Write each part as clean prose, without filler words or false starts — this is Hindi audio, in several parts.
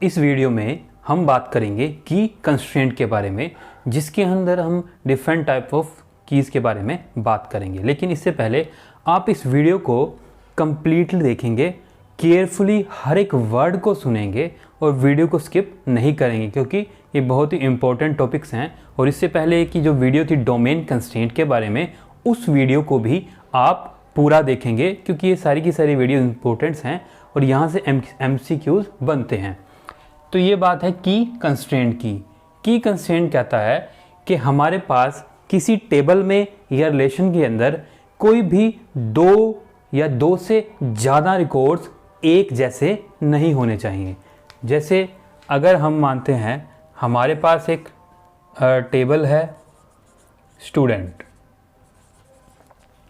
इस वीडियो में हम बात करेंगे की कंस्ट्रेंट के बारे में, जिसके अंदर हम डिफरेंट टाइप ऑफ कीज़ के बारे में बात करेंगे। लेकिन इससे पहले आप इस वीडियो को कंप्लीटली देखेंगे, केयरफुली हर एक वर्ड को सुनेंगे और वीडियो को स्किप नहीं करेंगे, क्योंकि ये बहुत ही इंपॉर्टेंट टॉपिक्स हैं। और इससे पहले की जो वीडियो थी डोमेन कंस्ट्रेंट के बारे में, उस वीडियो को भी आप पूरा देखेंगे, क्योंकि ये सारी की सारी वीडियो इंपॉर्टेंट्स हैं और यहाँ से MCQs बनते हैं। तो ये बात है की कंस्ट्रेंट की। की कंस्ट्रेंट कहता है कि हमारे पास किसी टेबल में या रिलेशन के अंदर कोई भी दो या दो से ज़्यादा रिकॉर्ड्स एक जैसे नहीं होने चाहिए। जैसे अगर हम मानते हैं हमारे पास एक टेबल है स्टूडेंट,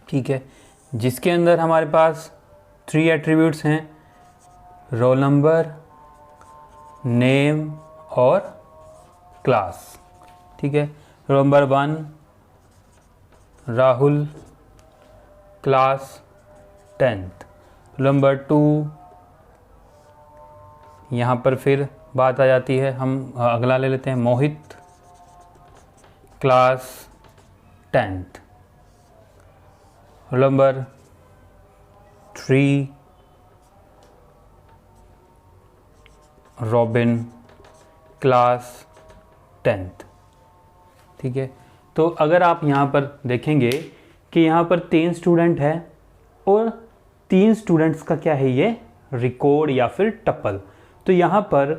ठीक है, जिसके अंदर हमारे पास 3 एट्रीब्यूट्स हैं, रोल नंबर, नेम और क्लास। ठीक है, roll number 1 Rahul, class 10th। Roll number 2 यहाँ पर फिर बात आ जाती है, हम अगला ले लेते हैं Mohit, class 10th। Roll number 3 Robin, class 10th। ठीक है, तो अगर आप यहाँ पर देखेंगे कि यहाँ पर 3 स्टूडेंट है और 3 स्टूडेंट्स का क्या है, ये रिकॉर्ड या फिर टपल। तो यहाँ पर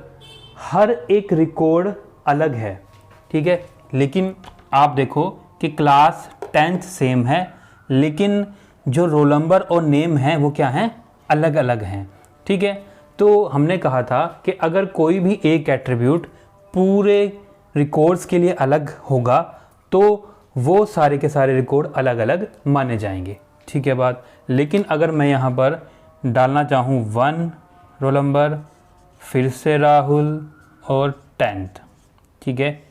हर एक रिकॉर्ड अलग है, ठीक है। लेकिन आप देखो कि क्लास 10th सेम है, लेकिन जो रोल नंबर और नेम है वो क्या हैं, अलग अलग हैं। ठीक है, तो हमने कहा था कि अगर कोई भी एक एट्रीब्यूट पूरे रिकॉर्ड्स के लिए अलग होगा तो वो सारे के सारे रिकॉर्ड अलग अलग माने जाएंगे। ठीक है बात। लेकिन अगर मैं यहाँ पर डालना चाहूँ 1 रोल नंबर, फिर से राहुल और 10th, ठीक है,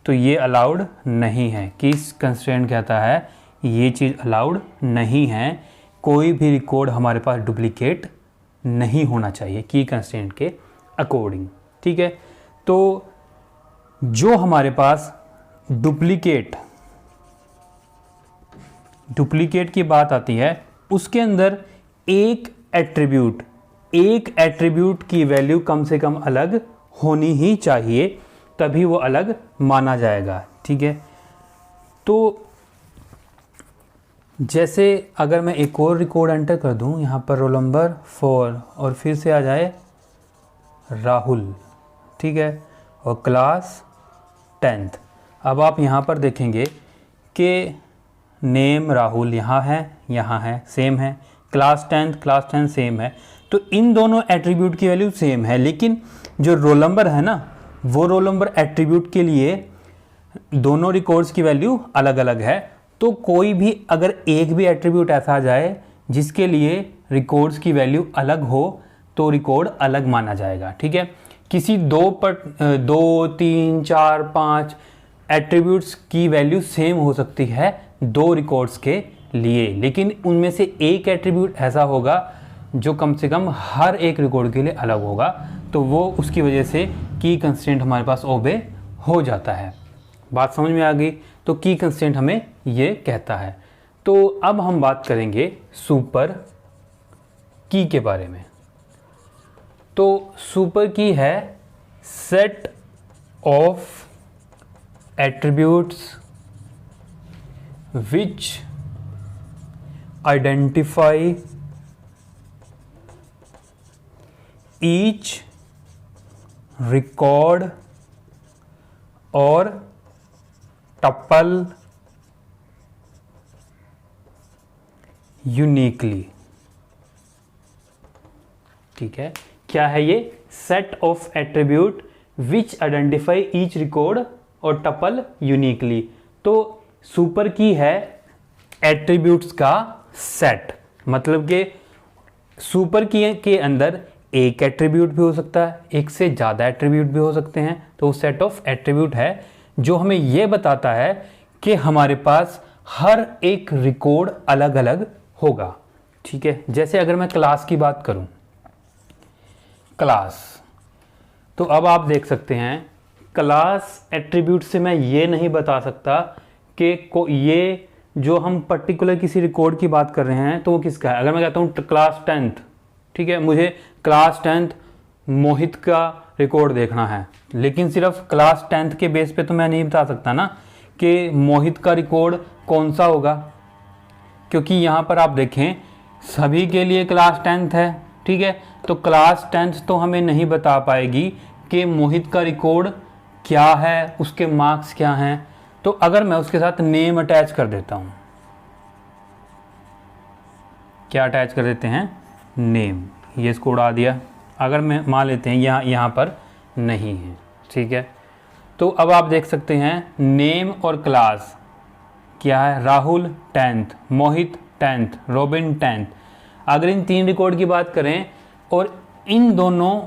तो ये अलाउड नहीं है। किस कंस्ट्रेंट कहता है ये चीज़ अलाउड नहीं है, कोई भी रिकॉर्ड हमारे पास डुप्लीकेट नहीं होना चाहिए की कंस्ट्रेंट के अकॉर्डिंग। ठीक है, तो जो हमारे पास डुप्लीकेट की बात आती है, उसके अंदर एक एट्रीब्यूट की वैल्यू कम से कम अलग होनी ही चाहिए, तभी वो अलग माना जाएगा। ठीक है, तो जैसे अगर मैं एक और रिकॉर्ड एंटर कर दूं, यहाँ पर रोल नंबर 4 और फिर से आ जाए राहुल, ठीक है, और क्लास 10th। अब आप यहाँ पर देखेंगे कि नेम राहुल यहाँ है, सेम है, क्लास 10th सेम है, तो इन दोनों एट्रीब्यूट की वैल्यू सेम है। लेकिन जो रोल नंबर है ना, वो रोल नंबर एट्रीब्यूट के लिए दोनों रिकॉर्ड्स की वैल्यू अलग अलग है। तो कोई भी अगर एक भी एट्रीब्यूट ऐसा आ जाए जिसके लिए रिकॉर्ड्स की वैल्यू अलग हो तो रिकॉर्ड अलग माना जाएगा। ठीक है, किसी 2, 3, 4, 5 एट्रीब्यूट्स की वैल्यू सेम हो सकती है 2 रिकॉर्ड्स के लिए, लेकिन उनमें से एक एट्रीब्यूट ऐसा होगा जो कम से कम हर एक रिकॉर्ड के लिए अलग होगा, तो वो उसकी वजह से की कंस्ट्रेंट हमारे पास ओबे हो जाता है। बात समझ में आ गई? तो की कंस्ट्रेंट हमें ये कहता है। तो अब हम बात करेंगे सुपर की के बारे में। तो सुपर की है set of attributes which identify each record or tuple uniquely। ठीक है, क्या है ये? Set of attribute which identify each record और टपल यूनिकली। तो सुपर की है एट्रीब्यूट्स का सेट, मतलब कि सुपर की के अंदर एक एट्रीब्यूट भी हो सकता है, एक से ज़्यादा एट्रीब्यूट भी हो सकते हैं। तो वो सेट ऑफ एट्रीब्यूट है जो हमें ये बताता है कि हमारे पास हर एक रिकॉर्ड अलग अलग होगा। ठीक है, जैसे अगर मैं क्लास की बात करूं, क्लास तो अब आप देख सकते हैं क्लास एट्रीब्यूट से मैं ये नहीं बता सकता कि ये जो हम पर्टिकुलर किसी रिकॉर्ड की बात कर रहे हैं तो वो किसका है। अगर मैं कहता हूँ क्लास 10th, ठीक है, मुझे क्लास 10th मोहित का रिकॉर्ड देखना है, लेकिन सिर्फ क्लास 10th के बेस पे तो मैं नहीं बता सकता ना कि मोहित का रिकॉर्ड कौन सा होगा, क्योंकि यहाँ पर आप देखें सभी के लिए क्लास 10th है, ठीक है। तो क्लास 10th तो हमें नहीं बता पाएगी कि मोहित का रिकॉर्ड क्या है, उसके मार्क्स क्या हैं। तो अगर मैं उसके साथ नेम अटैच कर देता हूँ, क्या अटैच कर देते हैं, नेम, ये इसको उड़ा दिया। अगर मैं मान लेते हैं यहाँ पर नहीं है, ठीक है। तो अब आप देख सकते हैं नेम और क्लास क्या है, राहुल 10th, मोहित 10th, रोबिन 10th। अगर इन 3 रिकॉर्ड की बात करें और इन दोनों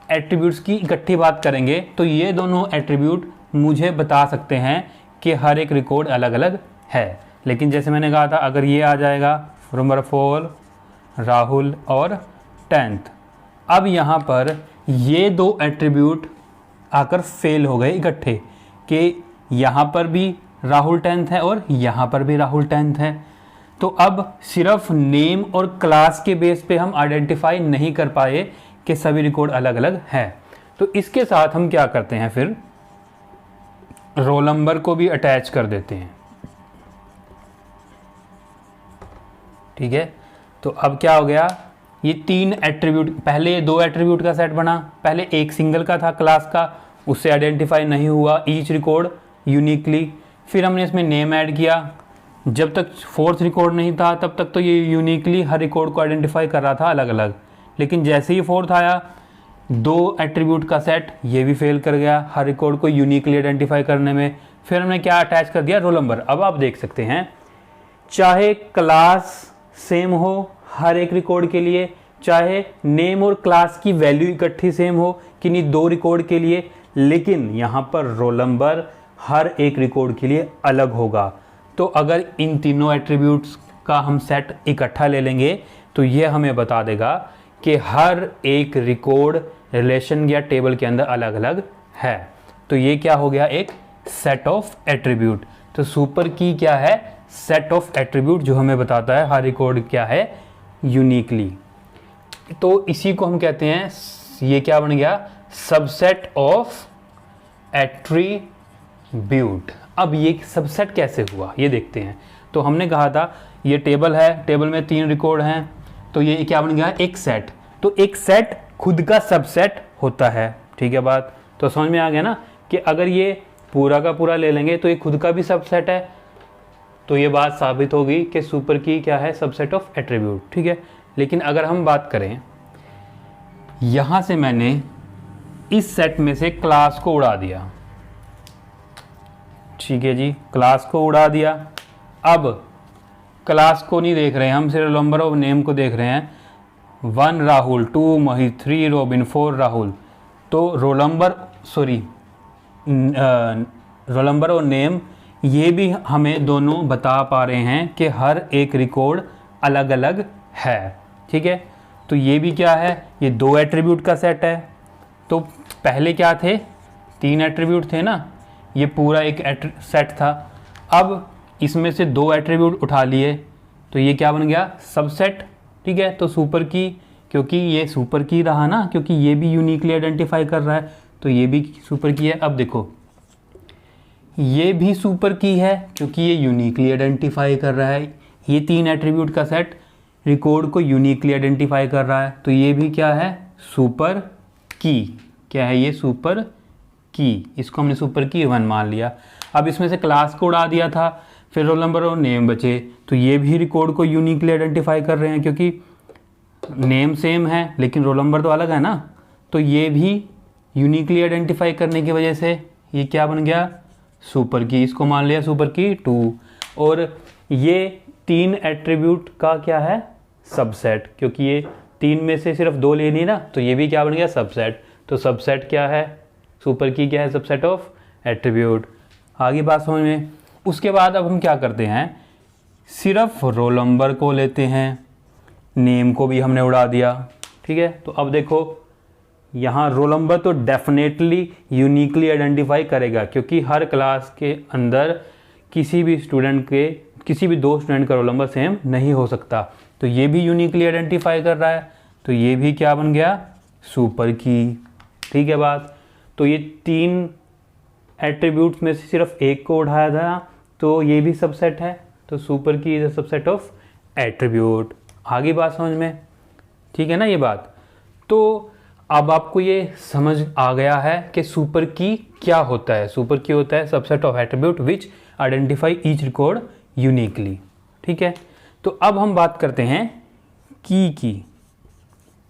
एट्रीब्यूट्स की इकट्ठी बात करेंगे तो ये दोनों एट्रीब्यूट मुझे बता सकते हैं कि हर एक रिकॉर्ड अलग अलग है। लेकिन जैसे मैंने कहा था, अगर ये आ जाएगा नंबर 4 राहुल और 10th, अब यहाँ पर ये 2 एट्रीब्यूट आकर फेल हो गए इकट्ठे कि यहाँ पर भी राहुल 10th है और यहाँ पर भी राहुल 10th है। तो अब सिर्फ नेम और क्लास के बेस पे हम आइडेंटिफाई नहीं कर पाए कि सभी रिकॉर्ड अलग अलग है। तो इसके साथ हम क्या करते हैं, फिर रोल नंबर को भी अटैच कर देते हैं, ठीक है। तो अब क्या हो गया, ये 3 एट्रीब्यूट, पहले 2 एट्रीब्यूट का सेट बना, पहले एक सिंगल का था क्लास का, उससे आइडेंटिफाई नहीं हुआ ईच रिकॉर्ड यूनिकली। फिर हमने इसमें नेम ऐड किया, जब तक 4th रिकॉर्ड नहीं था तब तक तो ये यूनिकली हर रिकॉर्ड को आइडेंटिफाई कर रहा था अलग अलग। लेकिन जैसे ही 4th आया, 2 एट्रीब्यूट का सेट, ये भी फेल कर गया हर रिकॉर्ड को यूनिकली आइडेंटिफाई करने में। फिर हमने क्या अटैच कर दिया, रोल नंबर। अब आप देख सकते हैं चाहे क्लास सेम हो हर एक रिकॉर्ड के लिए, चाहे नेम और क्लास की वैल्यू इकट्ठी सेम हो किन्हीं 2 रिकॉर्ड के लिए, लेकिन यहाँ पर रोल नंबर हर एक रिकॉर्ड के लिए अलग होगा। तो अगर इन तीनों एट्रीब्यूट्स का हम सेट इकट्ठा ले लेंगे तो ये हमें बता देगा कि हर एक रिकॉर्ड रिलेशन या टेबल के अंदर अलग अलग है। तो ये क्या हो गया, एक सेट ऑफ एट्रीब्यूट। तो सुपर की क्या है, सेट ऑफ एट्रीब्यूट जो हमें बताता है हर रिकॉर्ड क्या है यूनिकली। तो इसी को हम कहते हैं, ये क्या बन गया, सबसेट ऑफ एट्रीब्यूट। अब ये सबसेट कैसे हुआ ये देखते हैं। तो हमने कहा था ये टेबल है, टेबल में 3 रिकॉर्ड हैं, तो ये क्या बन गया, एक सेट। तो एक सेट खुद का सबसेट होता है, ठीक है बात। तो समझ में आ गया ना कि अगर ये पूरा का पूरा ले लेंगे तो ये खुद का भी सबसेट है। तो ये बात साबित होगी कि सुपर की क्या है, सबसेट ऑफ एट्रीब्यूट, ठीक है। लेकिन अगर हम बात करें, यहां से मैंने इस सेट में से क्लास को उड़ा दिया, ठीक है जी, क्लास को उड़ा दिया। अब क्लास को नहीं देख रहे हैं हम, सिर्फ नंबर ऑफ नेम को देख रहे हैं। 1 राहुल, 2 मोहित, 3 रोबिन, 4 राहुल। तो रोल नंबर और नेम ये भी हमें दोनों बता पा रहे हैं कि हर एक रिकॉर्ड अलग अलग है, ठीक है। तो ये भी क्या है, ये 2 एट्रीब्यूट का सेट है। तो पहले क्या थे, 3 एट्रीब्यूट थे ना, ये पूरा एक सेट था। अब इसमें से 2 एट्रीब्यूट उठा लिए तो ये क्या बन गया, सबसेट, ठीक है। तो सुपर की, क्योंकि ये सुपर की रहा ना, क्योंकि ये भी यूनिकली आइडेंटिफाई कर रहा है, तो ये भी सुपर की है। अब देखो ये भी सुपर की है क्योंकि ये यूनिकली आइडेंटिफाई कर रहा है। ये 3 एट्रीब्यूट का सेट रिकॉर्ड को यूनिकली आइडेंटिफाई कर रहा है, तो ये भी क्या है, सुपर की। क्या है ये, सुपर की। इसको हमने सुपर की 1 मान लिया। अब इसमें से क्लास को उड़ा दिया था, फिर रोल नंबर और नेम बचे, तो ये भी रिकॉर्ड को यूनिकली आइडेंटिफाई कर रहे हैं क्योंकि नेम सेम है लेकिन रोल नंबर तो अलग है ना। तो ये भी यूनिकली आइडेंटिफाई करने की वजह से ये क्या बन गया, सुपर की। इसको मान लिया सुपर की 2। और ये 3 एट्रीब्यूट का क्या है, सबसेट, क्योंकि ये 3 में से सिर्फ 2 लेनी ना, तो ये भी क्या बन गया, सबसेट। तो सबसेट क्या है, सुपर की क्या है, सबसेट ऑफ एट्रीब्यूट। आगे बात समझ में। उसके बाद अब हम क्या करते हैं, सिर्फ रोल नंबर को लेते हैं, नेम को भी हमने उड़ा दिया, ठीक है। तो अब देखो यहाँ रोल नंबर तो डेफिनेटली यूनिकली आइडेंटिफाई करेगा, क्योंकि हर क्लास के अंदर किसी भी दो स्टूडेंट का रोल नंबर सेम नहीं हो सकता। तो ये भी यूनिकली आइडेंटिफाई कर रहा है, तो ये भी क्या बन गया, सुपर की। ठीक है बात। तो ये 3 एट्रीब्यूट्स में से सिर्फ एक को उठाया था, तो ये भी सबसेट है, तो सुपर की is a subset of attribute. आगे बात समझ में, ठीक है ना ये बात। तो अब आपको ये समझ आ गया है कि सुपर की क्या होता है। सुपर की होता है subset of attribute which identify each record uniquely. ठीक है, तो अब हम बात करते हैं की,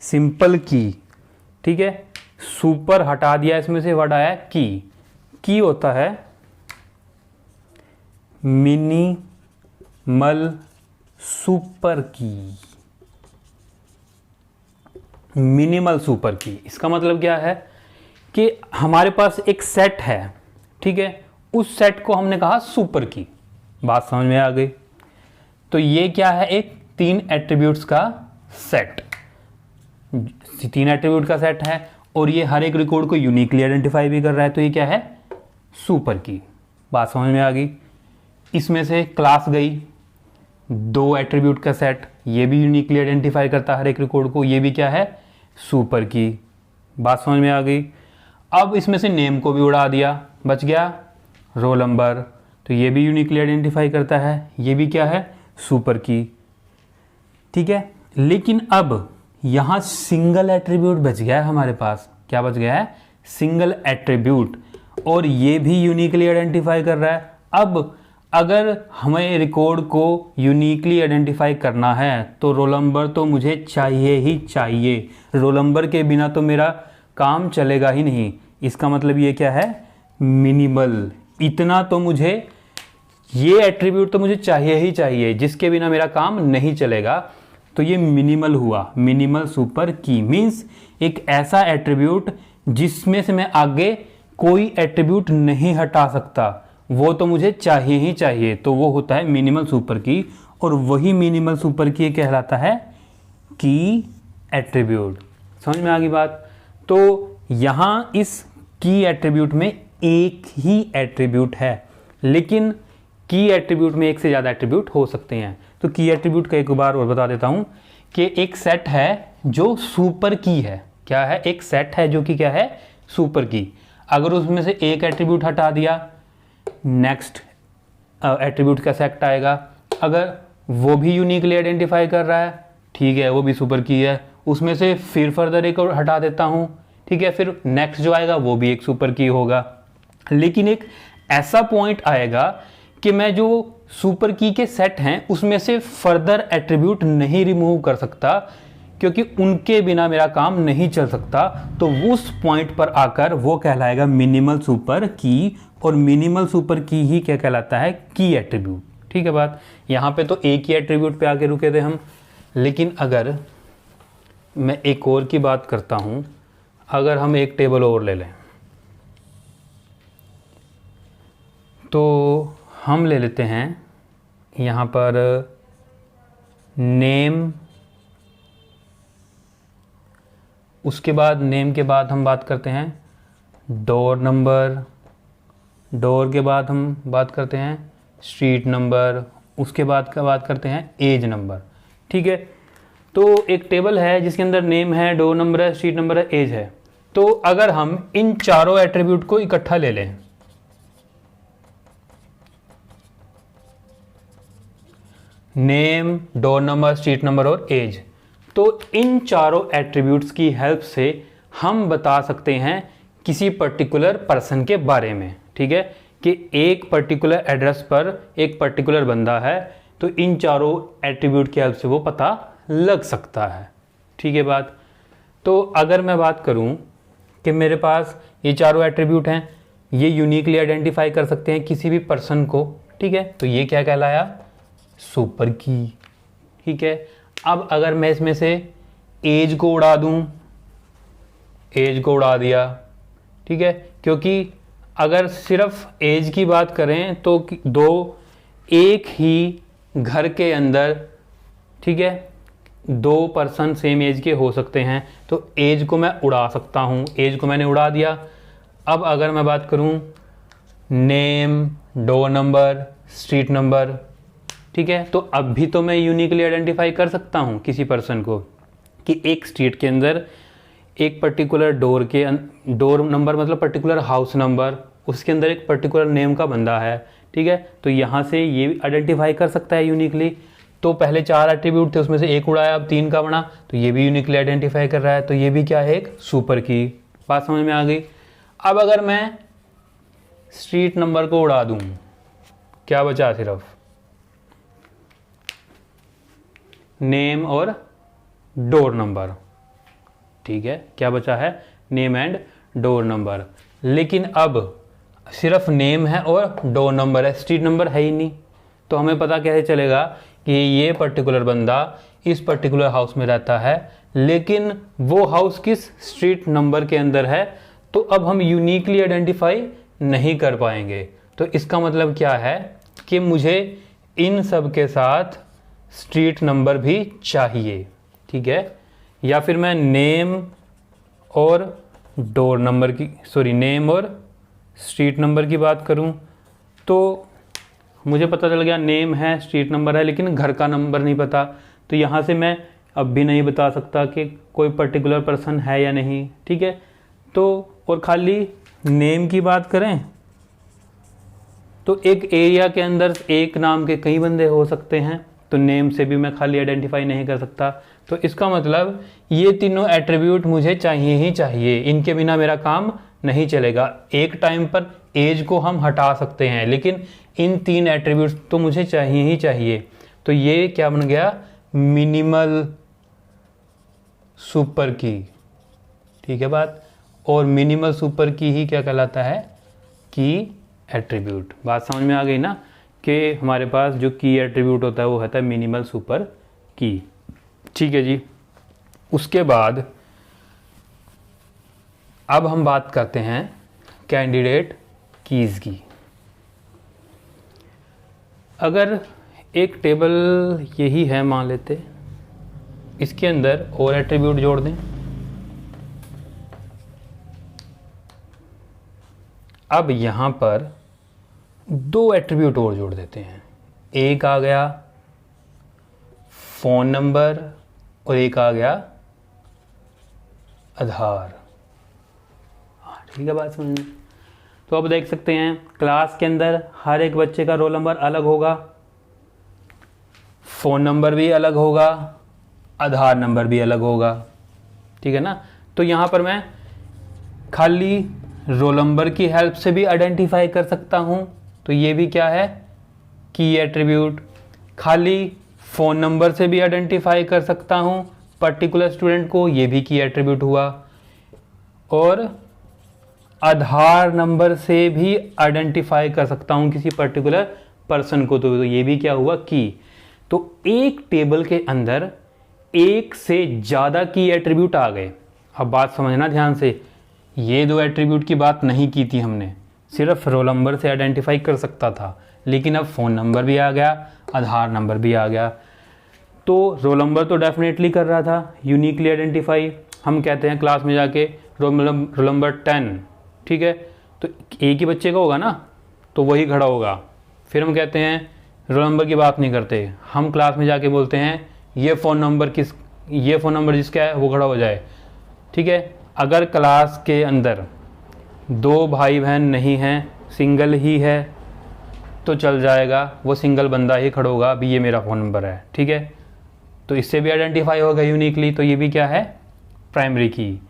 सिंपल की। ठीक है, सुपर हटा दिया, इसमें से वर्ड आया की होता है मिनिमल सुपर की। मिनिमल सुपर की इसका मतलब क्या है कि हमारे पास एक सेट है, ठीक है, उस सेट को हमने कहा सुपर की। बात समझ में आ गई। तो ये क्या है, एक 3 एट्रीब्यूट्स का सेट, 3 एट्रीब्यूट का सेट है, और ये हर एक रिकॉर्ड को यूनिकली आइडेंटिफाई भी कर रहा है, तो ये क्या है, सुपर की। बात समझ में आ गई। इसमें से क्लास गई 2 एट्रीब्यूट का सेट, ये भी यूनिकली आइडेंटिफाई करता है हर एक रिकॉर्ड को, ये भी क्या है, सुपर की। बात समझ में आ गई। अब इसमें से नेम को भी उड़ा दिया, बच गया रोल नंबर, तो ये भी यूनिकली आइडेंटिफाई करता है, ये भी क्या है, सुपर की। ठीक है, लेकिन अब यहाँ सिंगल एट्रीब्यूट बच गया है हमारे पास। क्या बच गया है, सिंगल एट्रीब्यूट, और ये भी यूनिकली आइडेंटिफाई कर रहा है। अब अगर हमें रिकॉर्ड को यूनिकली आइडेंटिफाई करना है तो रोल नंबर तो मुझे चाहिए ही चाहिए। रोल नंबर के बिना तो मेरा काम चलेगा ही नहीं। इसका मतलब ये क्या है, मिनिमल। इतना तो मुझे, ये एट्रीब्यूट तो मुझे चाहिए ही चाहिए, जिसके बिना मेरा काम नहीं चलेगा। तो ये मिनिमल हुआ, मिनिमल सुपर की मीन्स एक ऐसा एट्रीब्यूट जिसमें से मैं आगे कोई एट्रीब्यूट नहीं हटा सकता, वो तो मुझे चाहिए ही चाहिए, तो वो होता है मिनिमल सुपर की। और वही मिनिमल सुपर की कहलाता है की एट्रीब्यूट। समझ में आ गई बात। तो यहाँ इस की एट्रीब्यूट में एक ही एट्रीब्यूट है, लेकिन की एट्रीब्यूट में एक से ज़्यादा एट्रीब्यूट हो सकते हैं। तो की एट्रीब्यूट का एक बार और बता देता हूँ कि एक सेट है जो सुपर की है। क्या है, एक सेट है जो कि क्या है, सुपर की। अगर उसमें से एक एट्रीब्यूट हटा दिया, नेक्स्ट एट्रीब्यूट का सेट आएगा। अगर वो भी यूनिकली आइडेंटिफाई कर रहा है, ठीक है, वो भी सुपर की है, उसमें से फिर फर्दर एक और हटा देता हूँ, ठीक है, फिर नेक्स्ट जो आएगा वो भी एक सुपर की होगा। लेकिन एक ऐसा पॉइंट आएगा कि मैं जो सुपर की के सेट हैं उसमें से फर्दर एट्रीब्यूट नहीं रिमूव कर सकता, क्योंकि उनके बिना मेरा काम नहीं चल सकता। तो उस पॉइंट पर आकर वो कहलाएगा मिनिमल सुपर की, और मिनिमल सुपर की ही क्या कहलाता है, की एट्रीब्यूट। ठीक है बात। यहाँ पे तो एक ही एट्रीब्यूट पे आके रुके थे हम, लेकिन अगर मैं एक और की बात करता हूँ, अगर हम एक टेबल और ले लें, तो हम ले लेते हैं यहाँ पर नेम, उसके बाद नेम के बाद हम बात करते हैं डोर नंबर, डोर के बाद हम बात करते हैं स्ट्रीट नंबर, उसके बाद का बात करते हैं एज नंबर। ठीक है, तो एक टेबल है जिसके अंदर नेम है, डोर नंबर है, स्ट्रीट नंबर है, एज है। तो अगर हम इन चारों एट्रीब्यूट को इकट्ठा ले लें, name, door number, street number और एज, तो इन चारों एट्रीब्यूट्स की हेल्प से हम बता सकते हैं किसी पर्टिकुलर पर्सन के बारे में। ठीक है, कि एक पर्टिकुलर एड्रेस पर एक पर्टिकुलर बंदा है, तो इन चारों एट्रीब्यूट की हेल्प से वो पता लग सकता है। ठीक है बात। तो अगर मैं बात करूं कि मेरे पास ये चारों एट्रीब्यूट हैं, ये यूनिकली आइडेंटिफाई कर सकते हैं किसी भी पर्सन को, ठीक है, तो ये क्या कहलाया, सुपर की। ठीक है, अब अगर मैं इसमें से एज को उड़ा दूं, एज को उड़ा दिया, ठीक है, क्योंकि अगर सिर्फ एज की बात करें तो दो एक ही घर के अंदर, ठीक है, दो पर्सन सेम एज के हो सकते हैं, तो एज को मैं उड़ा सकता हूँ, एज को मैंने उड़ा दिया। अब अगर मैं बात करूँ name, door number, street number, ठीक है, तो अब भी तो मैं यूनिकली आइडेंटिफाई कर सकता हूँ किसी पर्सन को कि एक स्ट्रीट के अंदर एक पर्टिकुलर डोर नंबर मतलब पर्टिकुलर हाउस नंबर, उसके अंदर एक पर्टिकुलर नेम का बंदा है, ठीक है, तो यहाँ से ये आइडेंटिफाई कर सकता है यूनिकली। तो पहले 4 एट्रीब्यूट थे, उसमें से एक उड़ाया, अब 3 का बना, तो ये भी यूनिकली आइडेंटिफाई कर रहा है, तो ये भी क्या है, एक सुपर की। बात समझ में आ गई। अब अगर मैं स्ट्रीट नंबर को उड़ा दूं, क्या बचा, सिर्फ नेम और डोर नंबर, ठीक है, क्या बचा है, नेम एंड डोर नंबर। लेकिन अब सिर्फ नेम है और डोर नंबर है, स्ट्रीट नंबर है ही नहीं, तो हमें पता कैसे चलेगा कि ये पर्टिकुलर बंदा इस पर्टिकुलर हाउस में रहता है, लेकिन वो हाउस किस स्ट्रीट नंबर के अंदर है, तो अब हम यूनिकली आइडेंटिफाई नहीं कर पाएंगे। तो इसका मतलब क्या है कि मुझे इन सब के साथ स्ट्रीट नंबर भी चाहिए, ठीक है, या फिर मैं नेम और डोर नंबर की नेम और स्ट्रीट नंबर की बात करूं, तो मुझे पता चल गया नेम है, स्ट्रीट नंबर है, लेकिन घर का नंबर नहीं पता, तो यहाँ से मैं अब भी नहीं बता सकता कि कोई पर्टिकुलर पर्सन है या नहीं, ठीक है। तो और खाली नेम की बात करें तो एक एरिया के अंदर एक नाम के कई बंदे हो सकते हैं, तो नेम से भी मैं खाली आइडेंटिफाई नहीं कर सकता। तो इसका मतलब ये तीनों एट्रीब्यूट मुझे चाहिए ही चाहिए, इनके बिना मेरा काम नहीं चलेगा। एक टाइम पर एज को हम हटा सकते हैं, लेकिन इन 3 एट्रीब्यूट्स तो मुझे चाहिए ही चाहिए। तो ये क्या बन गया, मिनिमल सुपर की, ठीक है बात। और मिनिमल सुपर की ही क्या कहलाता है, की एट्रीब्यूट। बात समझ में आ गई ना, कि हमारे पास जो की एट्रीब्यूट होता है वो होता है मिनिमल सुपर की, ठीक है जी। उसके बाद अब हम बात करते हैं कैंडिडेट कीज़ की। अगर एक टेबल यही है मान लेते, इसके अंदर और एट्रीब्यूट जोड़ दें, अब यहाँ पर 2 एट्रीब्यूट और जोड़ देते हैं, एक आ गया फ़ोन नंबर और एक आ गया आधार, ठीक है बात समझ में। तो अब देख सकते हैं क्लास के अंदर हर एक बच्चे का रोल नंबर अलग होगा, फ़ोन नंबर भी अलग होगा, आधार नंबर भी अलग होगा, ठीक है ना। तो यहाँ पर मैं खाली रोल नंबर की हेल्प से भी आइडेंटिफाई कर सकता हूँ, तो ये भी क्या है, की एट्रीब्यूट। खाली फ़ोन नंबर से भी आइडेंटिफाई कर सकता हूँ पर्टिकुलर स्टूडेंट को, ये भी की एट्रीब्यूट हुआ। और आधार नंबर से भी आइडेंटिफाई कर सकता हूँ किसी पर्टिकुलर पर्सन को, तो ये भी क्या हुआ, की। तो एक टेबल के अंदर एक से ज़्यादा की एट्रीब्यूट आ गए। अब बात समझना ध्यान से, ये 2 एट्रीब्यूट की बात नहीं की थी हमने, सिर्फ रोल नंबर से आइडेंटिफाई कर सकता था, लेकिन अब फ़ोन नंबर भी आ गया, आधार नंबर भी आ गया। तो रोल नंबर तो डेफिनेटली कर रहा था यूनिकली आइडेंटिफाई, हम कहते हैं क्लास में जाके रोल नंबर 10, ठीक है, तो एक ही बच्चे का होगा ना, तो वही खड़ा होगा। फिर हम कहते हैं रोल नंबर की बात नहीं करते, हम क्लास में जाके बोलते हैं ये फ़ोन नंबर जिसका है वो खड़ा हो जाए, ठीक है। अगर क्लास के अंदर 2 भाई बहन नहीं हैं, सिंगल ही है, तो चल जाएगा, वो सिंगल बंदा ही खड़ा होगा, अभी ये मेरा फ़ोन नंबर है, ठीक है। तो इससे भी आइडेंटिफाई होगा यूनिकली, तो ये भी क्या है, प्राइमरी की।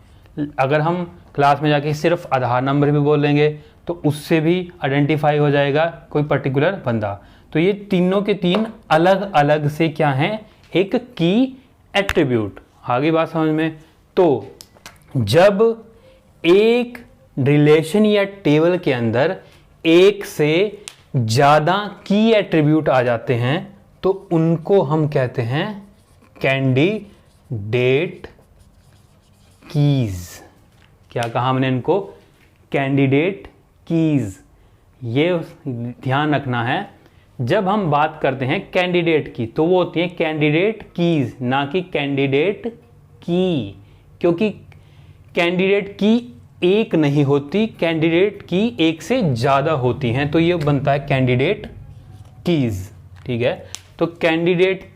अगर हम क्लास में जाके सिर्फ आधार नंबर भी बोलेंगे तो उससे भी आइडेंटिफाई हो जाएगा कोई पर्टिकुलर बंदा। तो ये तीनों के 3 अलग अलग से क्या हैं, एक की एट्रीब्यूट। आगे बात समझ में। तो जब एक रिलेशन या टेबल के अंदर एक से ज़्यादा की एट्रीब्यूट आ जाते हैं, तो उनको हम कहते हैं कैंडिडेट कीज़। क्या कहा हमने इनको, कैंडिडेट कीज़। ये ध्यान रखना है जब हम बात करते हैं कैंडिडेट की तो वो होती है कैंडिडेट कीज, ना कि कैंडिडेट की, क्योंकि कैंडिडेट की एक नहीं होती, कैंडिडेट की एक से ज़्यादा होती हैं, तो ये बनता है कैंडिडेट कीज। ठीक है, तो कैंडिडेट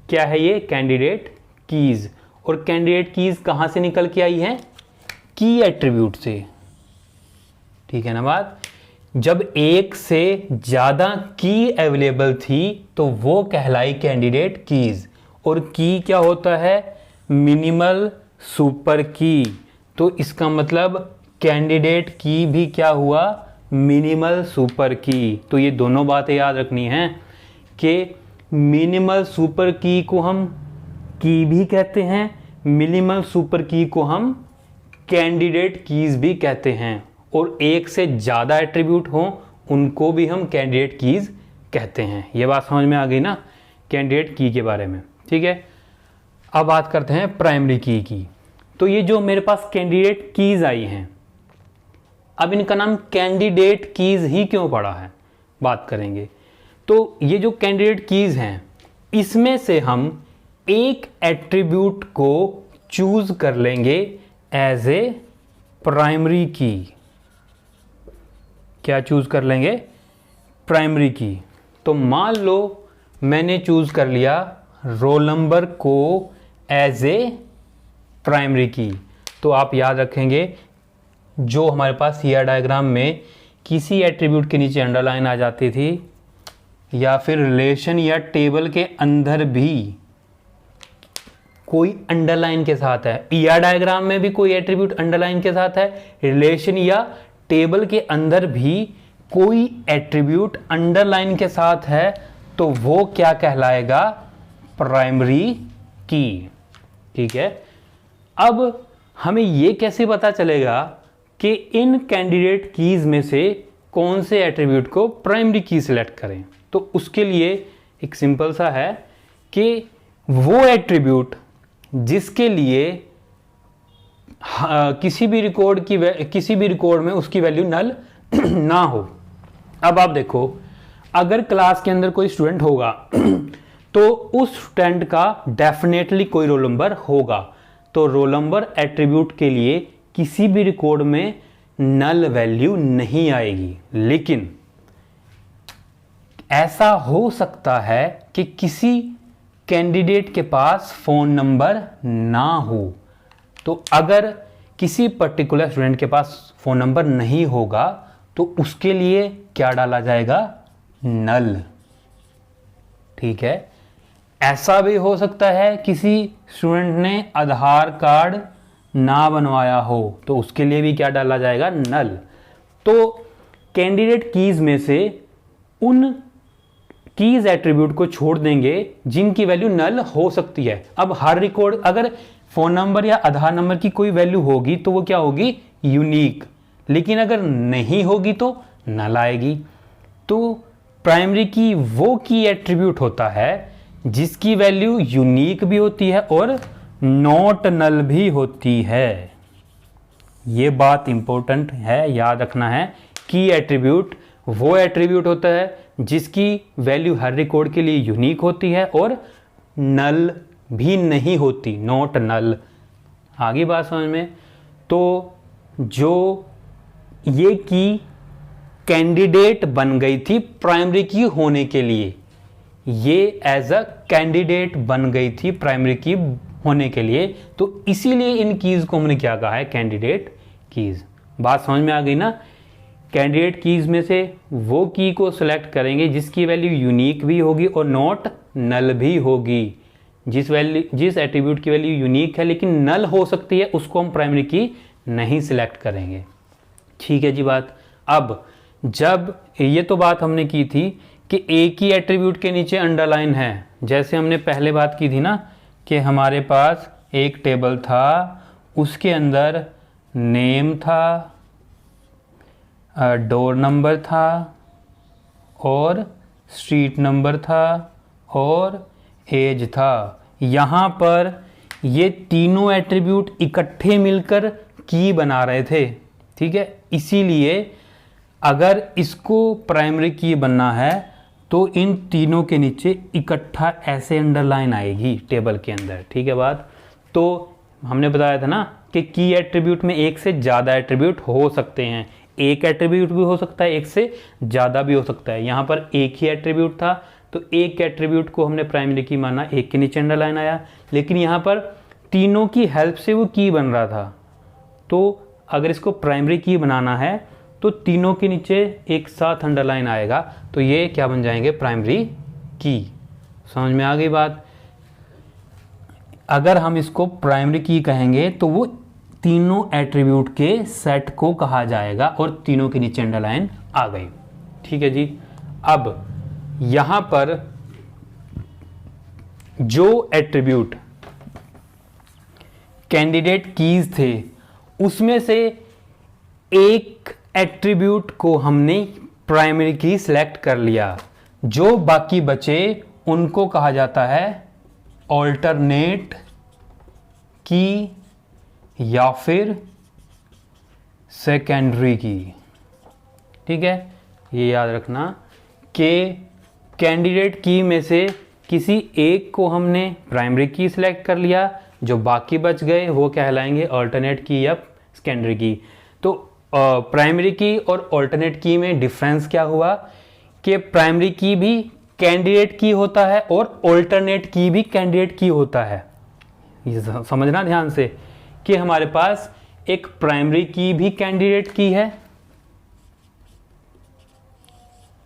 क्या है, ये कैंडिडेट कीज। और कैंडिडेट कीज कहाँ से निकल के आई है, की एट्रीब्यूट से। ठीक है ना बात। जब एक से ज़्यादा की अवेलेबल थी तो वो कहलाई कैंडिडेट कीज। और की क्या होता है, मिनिमल सुपर की, तो इसका मतलब कैंडिडेट की भी क्या हुआ, मिनिमल सुपर की। तो ये दोनों बातें याद रखनी हैं कि मिनिमल सुपर की को हम की भी कहते हैं, मिनिमल सुपर की को हम कैंडिडेट कीज भी कहते हैं, और एक से ज़्यादा एट्रीब्यूट हो उनको भी हम कैंडिडेट कीज कहते हैं। ये बात समझ में आ गई ना कैंडिडेट की के बारे में। ठीक है, अब बात करते हैं प्राइमरी की की। तो ये जो मेरे पास कैंडिडेट कीज आई हैं, अब इनका नाम कैंडिडेट कीज ही क्यों पड़ा है, बात करेंगे। तो ये जो कैंडिडेट कीज हैं, इसमें से हम एक एट्रीब्यूट को चूज कर लेंगे एज ए प्राइमरी की। क्या चूज कर लेंगे, प्राइमरी की। तो मान लो मैंने चूज कर लिया रोल नंबर को एज ए प्राइमरी की, तो आप याद रखेंगे जो हमारे पास ये डायग्राम में किसी एट्रीब्यूट के नीचे अंडरलाइन आ जाती थी, या फिर रिलेशन या टेबल के अंदर भी कोई अंडरलाइन के साथ है, या डायग्राम में भी कोई एट्रीब्यूट अंडरलाइन के साथ है, रिलेशन या टेबल के अंदर भी कोई एट्रीब्यूट अंडरलाइन के साथ है, तो वो क्या कहलाएगा, प्राइमरी की। ठीक है, अब हमें ये कैसे पता चलेगा कि इन कैंडिडेट कीज में से कौन से एट्रीब्यूट को प्राइमरी की सिलेक्ट करें। तो उसके लिए एक सिंपल सा है कि वो एट्रीब्यूट जिसके लिए किसी भी रिकॉर्ड में उसकी वैल्यू नल ना हो। अब आप देखो, अगर क्लास के अंदर कोई स्टूडेंट होगा तो उस स्टूडेंट का डेफिनेटली कोई रोल नंबर होगा, तो रोल नंबर एट्रीब्यूट के लिए किसी भी रिकॉर्ड में नल वैल्यू नहीं आएगी। लेकिन ऐसा हो सकता है कि किसी कैंडिडेट के पास फोन नंबर ना हो, तो अगर किसी पर्टिकुलर स्टूडेंट के पास फ़ोन नंबर नहीं होगा तो उसके लिए क्या डाला जाएगा, नल। ठीक है, ऐसा भी हो सकता है किसी स्टूडेंट ने आधार कार्ड ना बनवाया हो, तो उसके लिए भी क्या डाला जाएगा, नल। तो कैंडिडेट कीज में से उन कीज एट्रीब्यूट को छोड़ देंगे जिनकी वैल्यू नल हो सकती है। अब हर रिकॉर्ड, अगर फोन नंबर या आधार नंबर की कोई वैल्यू होगी तो वो क्या होगी, यूनिक, लेकिन अगर नहीं होगी तो नल आएगी। तो प्राइमरी की वो की एट्रीब्यूट होता है जिसकी वैल्यू यूनिक भी होती है और नॉट नल भी होती है। ये बात इंपॉर्टेंट है, याद रखना है। की एट्रीब्यूट वो एट्रीब्यूट होता है जिसकी वैल्यू हर रिकॉर्ड के लिए यूनिक होती है और नल भी नहीं होती, नॉट नल। आगे बात समझ में। तो जो ये की कैंडिडेट बन गई थी प्राइमरी की होने के लिए, ये एज अ कैंडिडेट बन गई थी प्राइमरी की होने के लिए, तो इसीलिए इन कीज को हमने क्या कहा है, कैंडिडेट कीज। बात समझ में आ गई ना। कैंडिडेट कीज में से वो की को सिलेक्ट करेंगे जिसकी वैल्यू यूनिक भी होगी और नॉट नल भी होगी। जिस एट्रीब्यूट की वैल्यू यूनिक है लेकिन नल हो सकती है, उसको हम प्राइमरी की नहीं सिलेक्ट करेंगे। ठीक है जी बात। अब जब ये तो बात हमने की थी कि एक ही एट्रीब्यूट के नीचे अंडरलाइन है, जैसे हमने पहले बात की थी ना कि हमारे पास एक टेबल था, उसके अंदर नेम था, डोर नंबर था और स्ट्रीट नंबर था और एज था। यहाँ पर ये तीनों एट्रीब्यूट इकट्ठे मिलकर की बना रहे थे। ठीक है, इसीलिए अगर इसको प्राइमरी की बनना है तो इन तीनों के नीचे इकट्ठा ऐसे अंडरलाइन आएगी टेबल के अंदर, ठीक है बात। तो हमने बताया था ना कि की एट्रीब्यूट में एक से ज़्यादा एट्रीब्यूट हो सकते हैं, एक एट्रीब्यूट भी हो सकता है, एक से ज़्यादा भी हो सकता है। यहाँ पर एक ही एट्रीब्यूट था तो एक एट्रीब्यूट को हमने प्राइमरी की माना, एक के नीचे अंडरलाइन आया। लेकिन यहाँ पर तीनों की हेल्प से वो की बन रहा था, तो अगर इसको प्राइमरी की बनाना है तो तीनों के नीचे एक साथ अंडरलाइन आएगा, तो ये क्या बन जाएंगे, प्राइमरी की। समझ में आ गई बात। अगर हम इसको प्राइमरी की कहेंगे तो वो तीनों एट्रीब्यूट के सेट को कहा जाएगा, और तीनों के नीचे अंडरलाइन आ गई, ठीक है जी। अब यहां पर जो एट्रीब्यूट कैंडिडेट कीज थे उसमें से एक एट्रीब्यूट को हमने प्राइमरी की सिलेक्ट कर लिया, जो बाकी बचे उनको कहा जाता है ऑल्टरनेट की या फिर सेकेंडरी की, ठीक है। ये याद रखना कि कैंडिडेट की में से किसी एक को हमने प्राइमरी की सिलेक्ट कर लिया, जो बाकी बच गए वो कहलाएंगे ऑल्टरनेट की या सेकेंडरी की। तो प्राइमरी की और ऑल्टरनेट की में डिफरेंस क्या हुआ कि प्राइमरी की भी कैंडिडेट की होता है और ऑल्टरनेट की भी कैंडिडेट की होता है। ये समझना ध्यान से कि हमारे पास एक प्राइमरी की भी कैंडिडेट की है,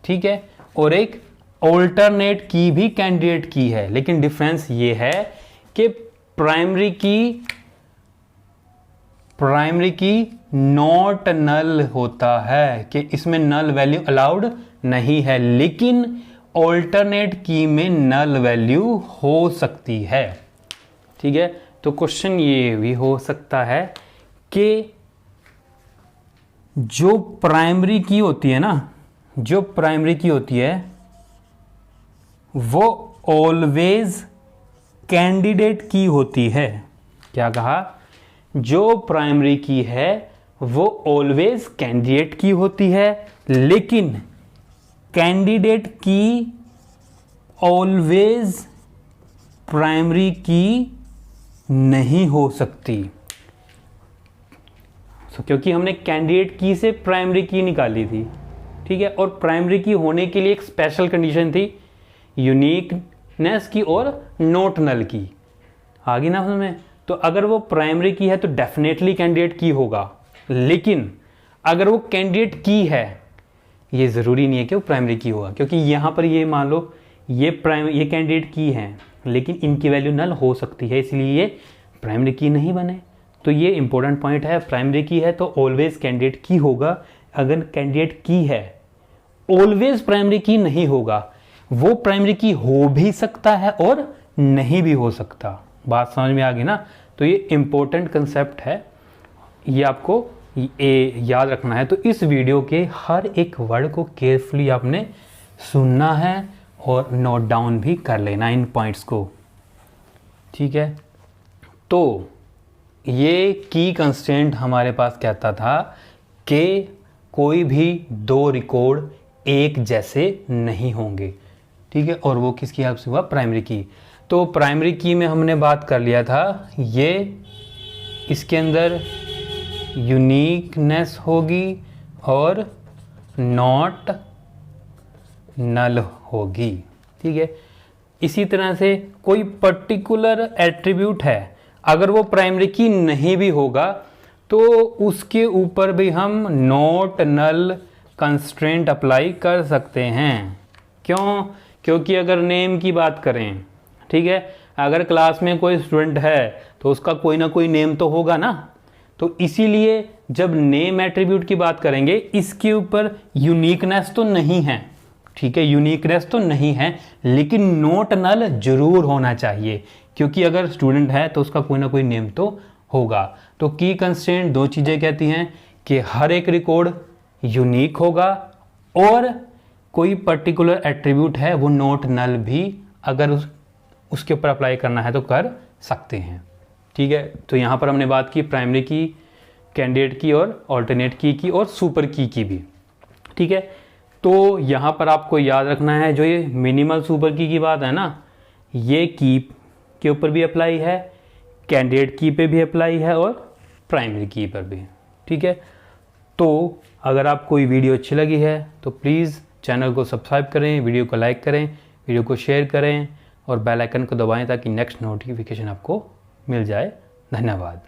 ठीक है, और एक ऑल्टरनेट की भी कैंडिडेट की है। लेकिन डिफरेंस ये है कि प्राइमरी की नॉट नल होता है, कि इसमें नल वैल्यू अलाउड नहीं है, लेकिन ऑल्टरनेट की में नल वैल्यू हो सकती है, ठीक है। तो क्वेश्चन ये भी हो सकता है कि जो प्राइमरी की होती है ना, जो प्राइमरी की होती है वो ऑलवेज कैंडिडेट की होती है। क्या कहा, जो प्राइमरी की है वो ऑलवेज कैंडिडेट की होती है, लेकिन कैंडिडेट की ऑलवेज प्राइमरी की नहीं हो सकती। क्योंकि हमने कैंडिडेट की से प्राइमरी की निकाली थी, ठीक है, और प्राइमरी की होने के लिए एक स्पेशल कंडीशन थी, यूनिकनेस की और नॉट नल की। आगे ना उसमें, तो अगर वो प्राइमरी की है तो डेफिनेटली कैंडिडेट की होगा, लेकिन अगर वो कैंडिडेट की है ये ज़रूरी नहीं है कि वो प्राइमरी की होगा, क्योंकि यहाँ पर ये मान लो ये कैंडिडेट की है लेकिन इनकी वैल्यू नल हो सकती है, इसलिए ये प्राइमरी की नहीं बने। तो ये इंपॉर्टेंट पॉइंट है, प्राइमरी की है तो ऑलवेज कैंडिडेट की होगा, अगर कैंडिडेट की है ऑलवेज प्राइमरी की नहीं होगा, वो प्राइमरी की हो भी सकता है और नहीं भी हो सकता। बात समझ में आ गई ना। तो ये इंपॉर्टेंट कंसेप्ट है, ये आपको याद रखना है। तो इस वीडियो के हर एक वर्ड को केयरफुली आपने सुनना है और नोट डाउन भी कर लेना इन पॉइंट्स को, ठीक है। तो ये की कंस्ट्रेंट हमारे पास कहता था कि कोई भी दो रिकॉर्ड एक जैसे नहीं होंगे, ठीक है, और वो किसकी हेल्प से हुआ, प्राइमरी की। तो प्राइमरी की में हमने बात कर लिया था, ये इसके अंदर यूनिकनेस होगी और नॉट नल होगी, ठीक है। इसी तरह से कोई पर्टिकुलर एट्रीब्यूट है, अगर वो प्राइमरी की नहीं भी होगा तो उसके ऊपर भी हम नॉट नल कंस्ट्रेंट अप्लाई कर सकते हैं। क्यों? क्योंकि अगर नेम की बात करें, ठीक है, अगर क्लास में कोई स्टूडेंट है तो उसका कोई ना कोई नेम तो होगा ना, तो इसीलिए जब नेम एट्रीब्यूट की बात करेंगे इसके ऊपर यूनिकनेस तो नहीं है, ठीक है, यूनिकनेस तो नहीं है, लेकिन नॉट नल जरूर होना चाहिए, क्योंकि अगर स्टूडेंट है तो उसका कोई ना कोई नेम तो होगा। तो की कंस्ट्रेंट दो चीज़ें कहती हैं कि हर एक रिकॉर्ड यूनिक होगा और कोई पर्टिकुलर एट्रीब्यूट है वो नॉट नल भी अगर उसके ऊपर अप्लाई करना है तो कर सकते हैं, ठीक है। तो यहाँ पर हमने बात की प्राइमरी की, कैंडिडेट की और ऑल्टरनेट की और सुपर की भी, ठीक है। तो यहाँ पर आपको याद रखना है, जो ये मिनिमल सुपर की बात है ना, ये कीप के ऊपर भी अप्लाई है, कैंडिडेट की पे भी अप्लाई है और प्राइमरी की पर भी। ठीक है, तो अगर आपको कोई वीडियो अच्छी लगी है तो प्लीज़ चैनल को सब्सक्राइब करें, वीडियो को लाइक करें, वीडियो को शेयर करें और बेल आइकन को दबाएं ताकि नेक्स्ट नोटिफिकेशन आपको मिल जाए। धन्यवाद।